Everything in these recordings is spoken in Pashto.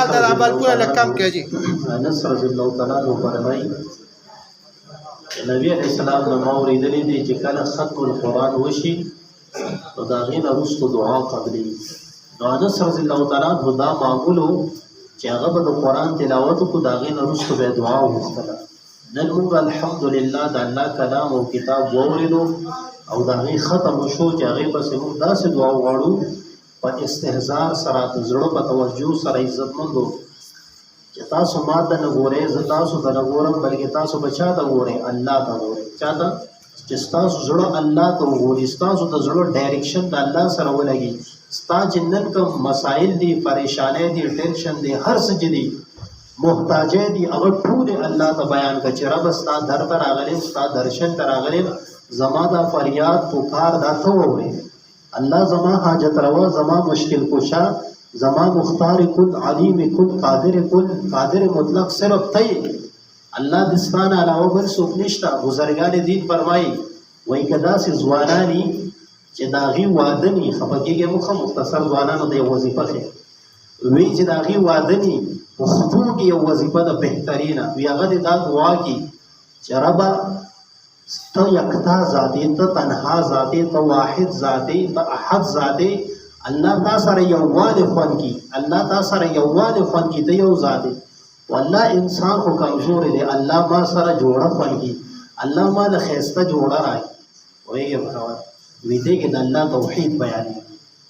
در عمل پورا لکم کیا جی انس رضی اللہ تعالیٰ عنہ فرمائی نبی علیہ السلام نما اوریدلی دی چې کله ختم القرآن وشي نو د هغې نه وروسته دعا قبلي نو انس رضی الله تعالی عنہ دا معمول و چې هغه به د قرآن تلاوت وکړو د هغې نه وروسته به یې دعا وغوښتله نن موږ الحمدلله د الله کلام او کتاب واورېدو او د هغې ختم وشو چې هغې پسې موږ داسې دعا وغواړو په استهزار سره د زړه په توجه سره عزتمندو چې تاسو ما ته نه ګورئ زه تاسو ته نه ګورم بلکې تاسو به چا ته ګورئ الله ته ګورئ چا ته چې ستاسو زړه الله ته وګوري ستاسو د زړه ډایرکشن د الله سره ولګي ستا چې نن کوم مسایل دي پریشانۍ دي ټینشن دي هر څه چې دي محتاجې دي هغه ټولې الله ته بیان کړه چې رب ستا در ته راغلی ستا درشن ته راغلی زما دا فریاد پکار دا ته واورې الله زما حاجت روا زما مشکل کشا زما مختار کل علیم کل قادر مطلق صرف تی الله دستان علاوه بل څوک نشته بزرګان دین فرمایي وایي که داسې ځوانانی چې د هغې واده ني خفه کېږي موږ مختصر ځوانانو ته یو وظیفه ښیي وایي چې د هغې واده ني په خطو کې یو وظیفه ده بهترینه وي هغه دې دا دعا کړي چې ربه ته یکتا ذاتې ته تنها ذاتې ته واحد ذاتې ته احد ذاتې الله تا سره یووالی خوند کړي الله تا سره یووالی خوند کړي ته یو ذاتې والله انسان خو کمزوری دی الله ما سره جوړه خوند کړي الله ما له ښایسته جوړه راکړي وایي وی دې کې د الله توحید بیانوي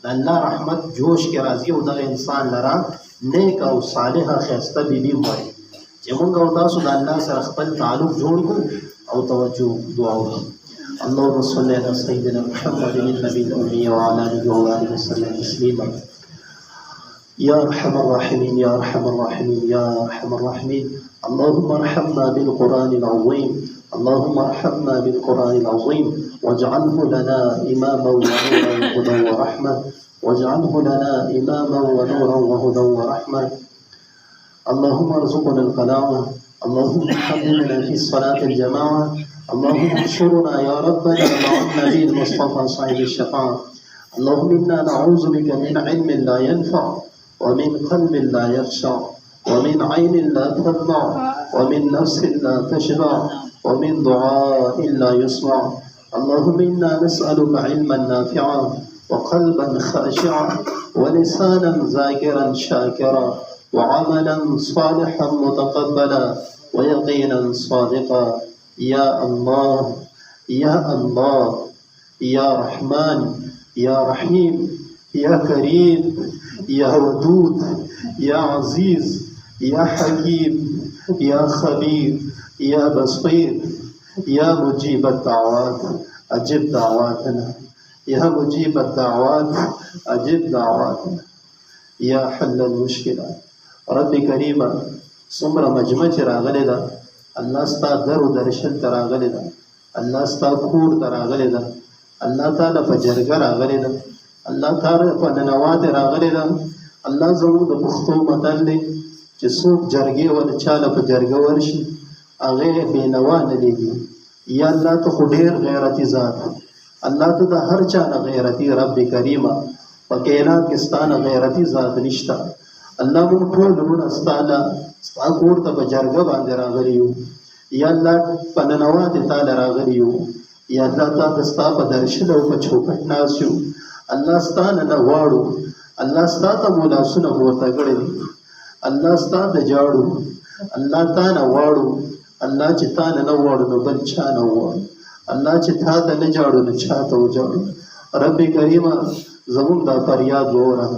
د الله رحمت جوش کې راځي او دغه انسان لره نیک او صالحه ښایسته بیبي وایي چې موږ او تاسو د الله سره خپل تعلق جوړ کړو او توجه دعا وکړو اللهم صل على سيدنا محمد النبي الأمي وعلى آله وصحبه وسلم تسليما يا أرحم الراحمين يا أرحم الراحمين يا أرحم الراحمين اللهم ارحمنا بالقرآن العظيم اللهم ارحمنا بالقرآن العظيم واجعله لنا إماما ونورا وهدى ورحمة واجعله لنا إماما ونورا وهدى ورحمة اللهم ارزقنا القناعة اللهم حببنا في الصلاة الجماعة اللهم انصرنا يا ربنا مع النبي المصطفى صاحب الشفاعة اللهم إنا نعوذ بك من علم لا ينفع ومن قلب لا يخشع ومن عين لا تدمع ومن نفس لا تشبع ومن دعاء لا يسمع اللهم إنا نسألك علما نافعا وقلبا خاشعا ولسانا ذاكرا شاكرا وعملا صالحا متقبلا ويقينا صادقا يا الله يا الله يا رحمن يا رحيم يا كريم يا ودود يا عزيز يا حكيم يا خبير يا بصير يا مجيب الدعوات أجب دعواتنا يا مجيب الدعوات أجب دعواتنا يا حل المشكلات رب كريمة څومره مجمع چې راغلی ده الله ستا در و درشل ته راغلی ده الله ستا کور ته راغلی ده الله تعالی په جرګه راغلی ده الله تعالی په ننواتې راغلی ده الله زموږ د پښتو متل دی چې څوک جرګې ول چاله په جرګه ورشي هغې بېنوا نه لیږي یا الله ته خو ډېر غیرتي ذات الله ته د هر چا نه غیرتي رب کریمه په کائنات کې ستا نه غیرتي ذات نشته الله مونږ ټول وروڼه ستا کور ته په جرګه باندې راغلي یو یا الله په ننواتې تاله راغلي یو یا الله تا ته ستا په درشل او په چوکټ ناست یو الله ستا نه غواړو الله ستا ته مو لاسونه پورته کړي دي الله ستا ته جاړو الله تا نه غواړو الله چې تا نه غواړو نو بل چا نه غواړو الله چې تا ته نه جاړو نو چا ته وجاړو رب کریمه زمونږ دا فریاد واوره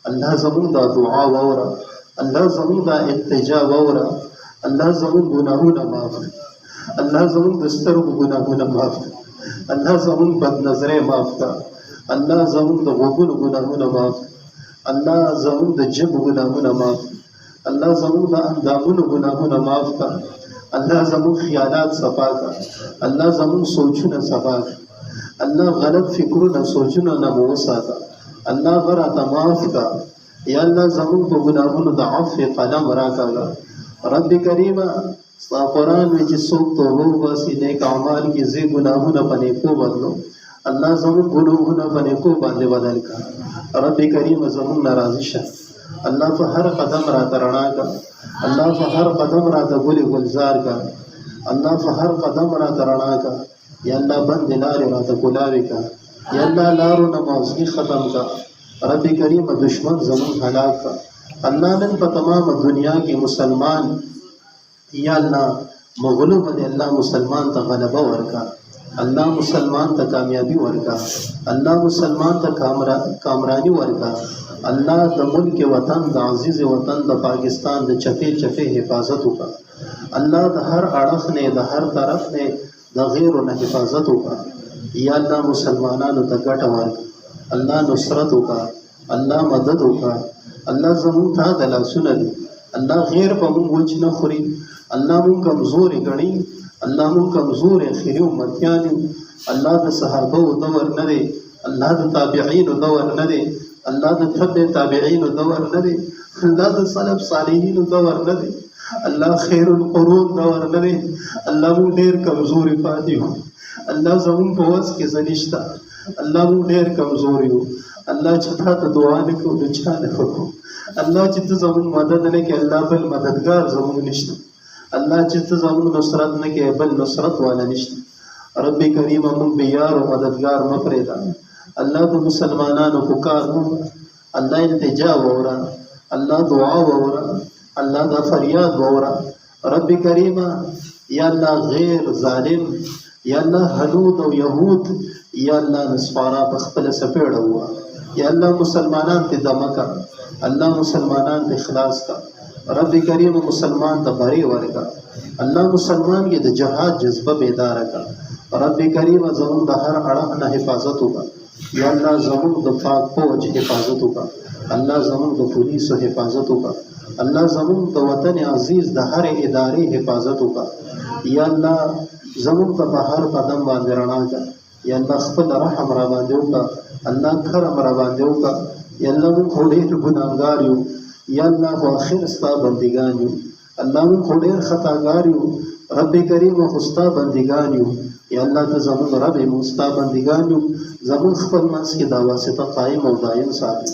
الله زمون دا دعا واوره الله زمون دا التجا واوره الله زمون ګناهونه معاف الله زمون د سترګو ګناهونه معاف الله زمون بد نظرې معاف کړه الله زمون د غوږونو ګناهونه معاف الله زمون د جب ګناهونه معاف الله زمون د اندامونو ګناهونه معاف کړه الله زمون خیالات صفا کړه الله زمون سوچونه صفا کړه الله غلط فکرونه سوچونه نه مو وساته الله غره معاف کا یا الله زمون په ګناهونو د عفو قلم راکړه رب کریمه ستا قرآن میں چې څوک توبه وباسي نیک اعمال کې زی ګناهونه په نیکو بدلو الله زمون ګناهونه په نیکو باندې بدل کړه رب کریم زمون ناراضي شه الله په هر قدم راته رڼا کا الله په هر قدم راته ګلې ګلزار کا الله په هر قدم راته رڼا کا یا الله بند لارې راته ګلاوې کا یا الله لارو نه موزګي ختم کا رب کریم دشمن زمون هلاک کا الله نن په تمام دنیا کې مسلمان یا الله مغلو باندې الله مسلمان ته غلبه ورکا الله مسلمان ته کامیابی ورکا الله مسلمان ته کامرانی ورکا الله د ملک وطن د عزیز وطن د پاکستان د چپې چپې حفاظت وکا الله د هر اړخ نه د هر طرف نه د غیر نه حفاظت وکا یا الله مسلمانانو ته ګټه ورکا الله نصرت وکا الله مدد وکا الله زمون ته د لاسونه دي الله غیر په مونږ وچ نه خوري الله مونږ کمزوري غني الله مونږ کمزوري اخري امتيان الله د صحابه دور نه دي الله د تابعین دور نه دي الله د تبع تابعین دور نه دي الله د سلف صالحین دور نه دي الله خیر القرون دور نه دي الله مونږ ډیر کمزوري پاتې یو الله زمون په وس کې زنيشتا الله مونږ ډیر کمزوري یو الله چې تاسو دعا وکړو د چا نه وکړو الله چې ته زمون مدد نه کې الله بل مددگار زمون نشته الله چې ته زمون نصرت نه کې بل نصرت والا نشته رب کریم مونږ به یار او مددگار مفردا الله د مسلمانانو پکار مو الله التجا وورا الله دعا وورا الله د فریاد وورا رب کریم یا الله غیر ظالم یا الله حدود او يهود یا الله نسوارا په خپل سپېړه هوا یا الله مسلمانان ته دمکا الله مسلمانان ته اخلاص کا رب کریم مسلمان ته بری ورکا الله مسلمان کې د جهاد جذبه بیدار کا رب کریم زمون د هر اړه نه حفاظت وکا یا الله زمون د پاک فوج حفاظت وکا الله زمون د پولیسو حفاظت وکا الله زمون د وطن عزیز د هر ادارې حفاظت وکا یا الله زمون په هر قدم باندې رڼا کا یا الله خپل رحم را باندې وکا الله کرم را باندې وکا یا الله موږ ډېر ګناهګار یو یا الله خو اخر ستا بندګان یو الله موږ ډېر خطاګار یو رب کریم خو ستا بندګان یو یا الله ته زموږ رب موږ ستا بندګان یو زموږ خپل منځ کې دا واسطه قائم او دائم ساتي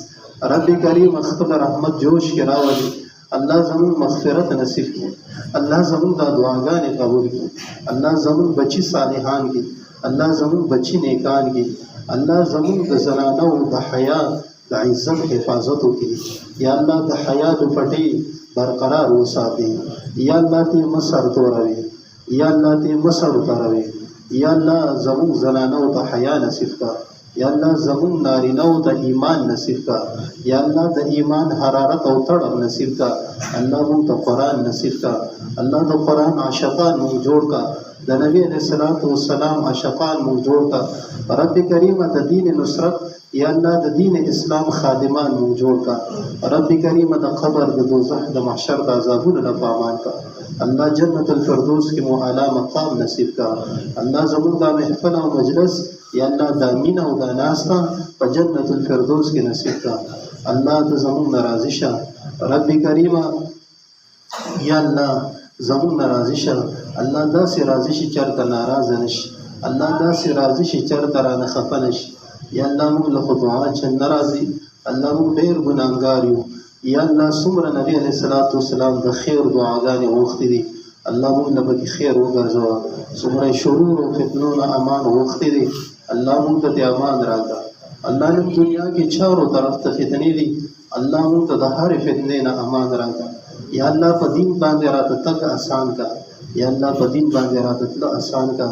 رب کریم خپل رحمت جوش کې راولي الله زموږ مغفرت نصیب کړي الله زموږ د دعاګانې قبول کړي الله زموږ بچي صالحان کړي الله زموږ بچي نیکان کړي الله زموږ د زنانو د حیا د عزت حفاظت وکړي یا الله د حیا د پټي برقرار وساتي یا الله ته مسر توروي یا الله ته مسر توروي یا الله زموږ زنانو د حیا نصیب کړي یا الله زمون نارینو ته ایمان نصیب کا یا الله د ایمان حرارت او تړب نصیب کا الله مون ته قران نصیب کا الله د قران عاشقان مون جوړ کا د نبی علیہ الصلوۃ والسلام عاشقان مون جوړ کا رب کریم د دین نصرت یا الله د دین اسلام خادمان مون جوړ کا رب کریم د قبر د دوزخ د محشر د عذابونو نه پامان کا الله جنت الفردوس کې مو اعلی مقام نصیب کا الله زمون د محفل او مجلس یا الله د امین او د ناستا په جنت الفردوس کې نصیب کا الله ته زمون ناراضی شه رب کریم یا الله زمون ناراضی شه الله داسې راضی شي چرته ناراض نشي الله داسې راضی شي چرته را نه خفه نشي یا الله موږ له دعا چې ناراضي الله موږ ډېر ګناهګار یو یا الله څومره نبی علیہ الصلوۃ والسلام د خیر دعاګانې غوښتې دي الله موږ له پکې خیر وګرځوه څومره شرور او فتنو نه امان غوښتې دي الله موږ ته امان راکړه الله نن دنیا کې چارو طرف ته فتنې دي الله موږ ته د هر فتنې نه امان راکړه یا الله په دین باندې راته تک آسان کا یا الله په دین باندې راته تل آسان کا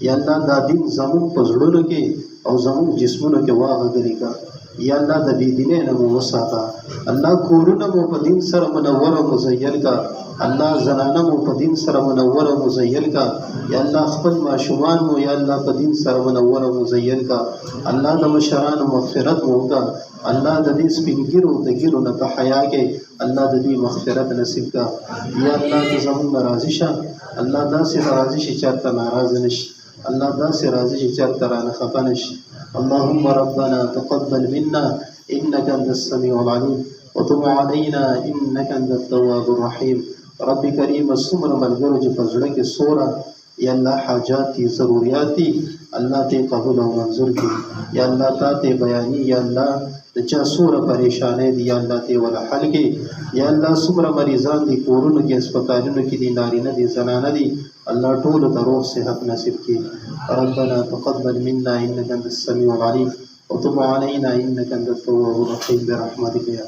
یا الله دا دین زموږ په زړونو کې او زموږ جسمونو کې واغږري کا یا الله د دې دینه نه مو وساته الله کورونه مو په دین سره منور او مزین کا الله زنانه مو په دین سره منور او مزین کا یا الله خپل ماشومان مو یا الله په دین سره منور او مزین کا الله د مشرانو مغفرت مو کا الله د دې سپینګیرو د ګیرو نه په حیا کې الله د دې مغفرت نصیب کا یا الله ته زموږ ناراضي شه الله داسې ناراضي شي چرته ناراض نشي الله داسې راضي شي چرته را نه خفه نشي اللهم ربنا تقبل منا انك انت السميع العليم وتب علينا انك انت التواب الرحيم رب کریم سمر ملګرو چې په زړه کې سوره یا الله حاجات دي ضرورت دي الله ته قبول او منظور کړي یا الله ته بیانې یا الله د چا څومره پریشانۍ دي یا الله ته ولا حل کې یا الله څومره مریضان دي کورونو کې هسپتالونو کې دي نارینه دي زنانه دي الله ټولو ته روغ صحت نصیب کړي ربنا تقبل منا انك انت السميع العليم وتب علينا انك انت التواب الرحيم برحمتك يا